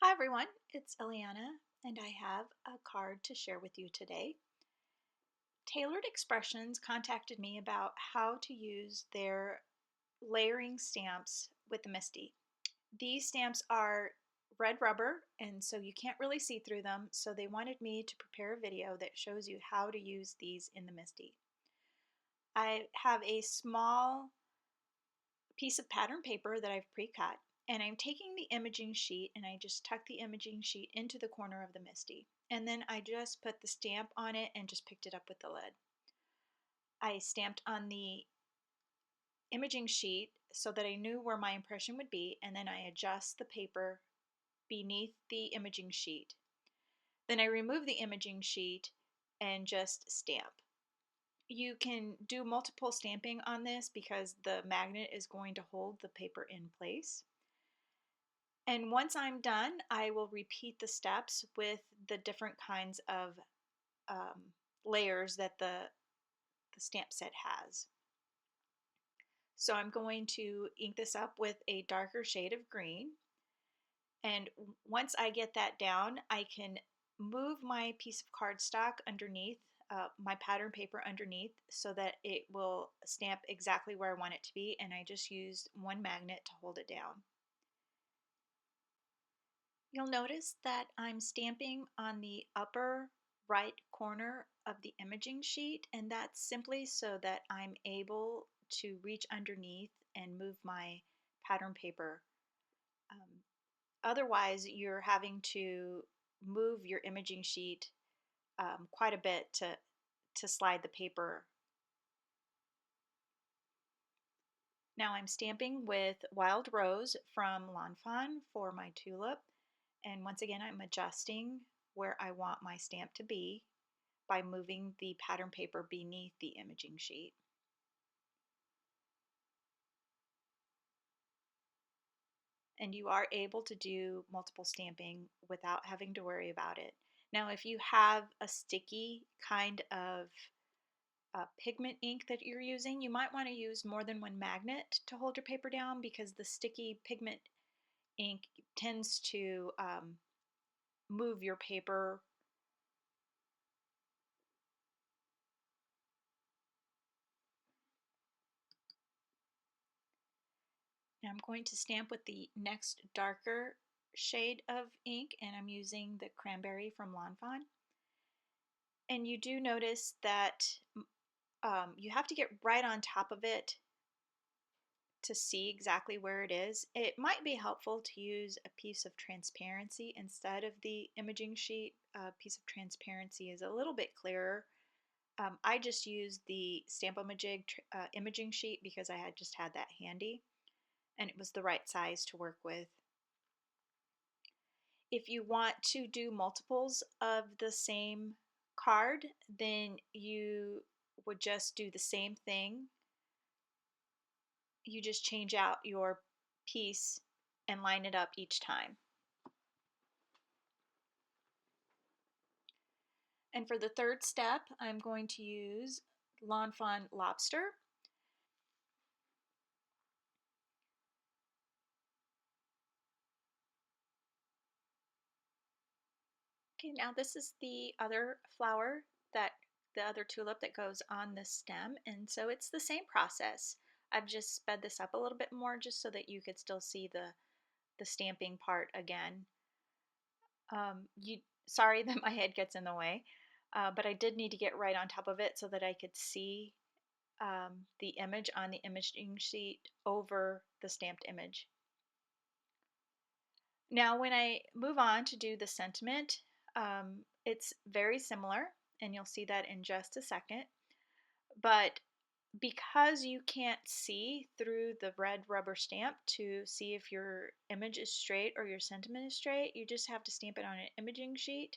Hi everyone, it's Eliana, and I have a card to share with you today. Tailored Expressions contacted me about how to use their layering stamps with the MISTI. These stamps are red rubber, and so you can't really see through them, so they wanted me to prepare a video that shows you how to use these in the MISTI. I have a small piece of pattern paper that I've pre-cut, and I'm taking the imaging sheet and I just tuck the imaging sheet into the corner of the MISTI. And then I just put the stamp on it and just picked it up with the lid. I stamped on the imaging sheet so that I knew where my impression would be, and then I adjust the paper beneath the imaging sheet. Then I remove the imaging sheet and just stamp. You can do multiple stamping on this because the magnet is going to hold the paper in place. And once I'm done, I will repeat the steps with the different kinds of layers that the stamp set has. So I'm going to ink this up with a darker shade of green. And once I get that down, I can move my piece of cardstock underneath, my pattern paper underneath, so that it will stamp exactly where I want it to be. And I just used one magnet to hold it down. You'll notice that I'm stamping on the upper right corner of the imaging sheet, and that's simply so that I'm able to reach underneath and move my pattern paper. Otherwise, you're having to move your imaging sheet quite a bit to slide the paper. Now I'm stamping with Wild Rose from Fawn for my tulip. And once again, I'm adjusting where I want my stamp to be by moving the pattern paper beneath the imaging sheet. And you are able to do multiple stamping without having to worry about it. Now, if you have a sticky kind of pigment ink that you're using, you might want to use more than one magnet to hold your paper down because the sticky pigment ink tends to move your paper. Now I'm going to stamp with the next darker shade of ink, and I'm using the Cranberry from Fawn. And you do notice that you have to get right on top of it to see exactly where it is. It might be helpful to use a piece of transparency instead of the imaging sheet. A piece of transparency is a little bit clearer. I just used the Stamp-O-Majig imaging sheet because I had just had that handy, and it was the right size to work with. If you want to do multiples of the same card, then you would just do the same thing. You just change out your piece and line it up each time. And for the third step, I'm going to use Lawn Fawn Lobster. Okay, now this is the other flower, the other tulip that goes on the stem, and so it's the same process. I've just sped this up a little bit more just so that you could still see the stamping part again. Sorry that my head gets in the way, but I did need to get right on top of it so that I could see the image on the imaging sheet over the stamped image. Now when I move on to do the sentiment, it's very similar, and you'll see that in just a second. But because you can't see through the red rubber stamp to see if your image is straight or your sentiment is straight, you just have to stamp it on an imaging sheet.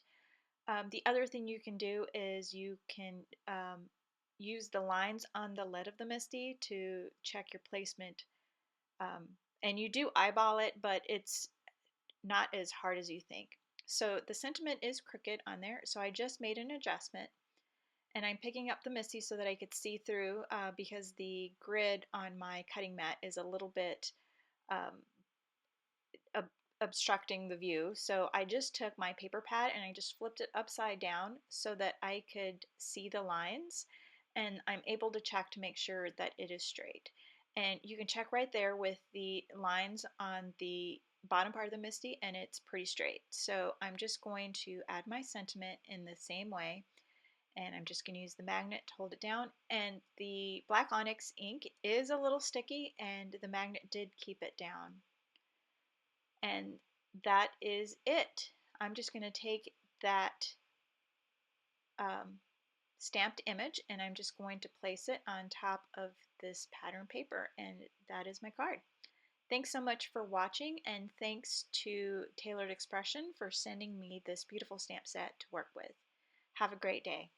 The other thing you can do is you can use the lines on the lid of the MISTI to check your placement. And you do eyeball it, but it's not as hard as you think. So the sentiment is crooked on there, so I just made an adjustment. And I'm picking up the MISTI so that I could see through because the grid on my cutting mat is a little bit obstructing the view. So I just took my paper pad and I just flipped it upside down so that I could see the lines, and I'm able to check to make sure that it is straight. And you can check right there with the lines on the bottom part of the MISTI, and it's pretty straight. So I'm just going to add my sentiment in the same way, and I'm just going to use the magnet to hold it down. And the black onyx ink is a little sticky, and the magnet did keep it down. And that is it. I'm just going to take that um, stamped image and I'm just going to place it on top of this pattern paper, and that is my card. Thanks so much for watching, and thanks to Tailored Expression for sending me this beautiful stamp set to work with. Have a great day.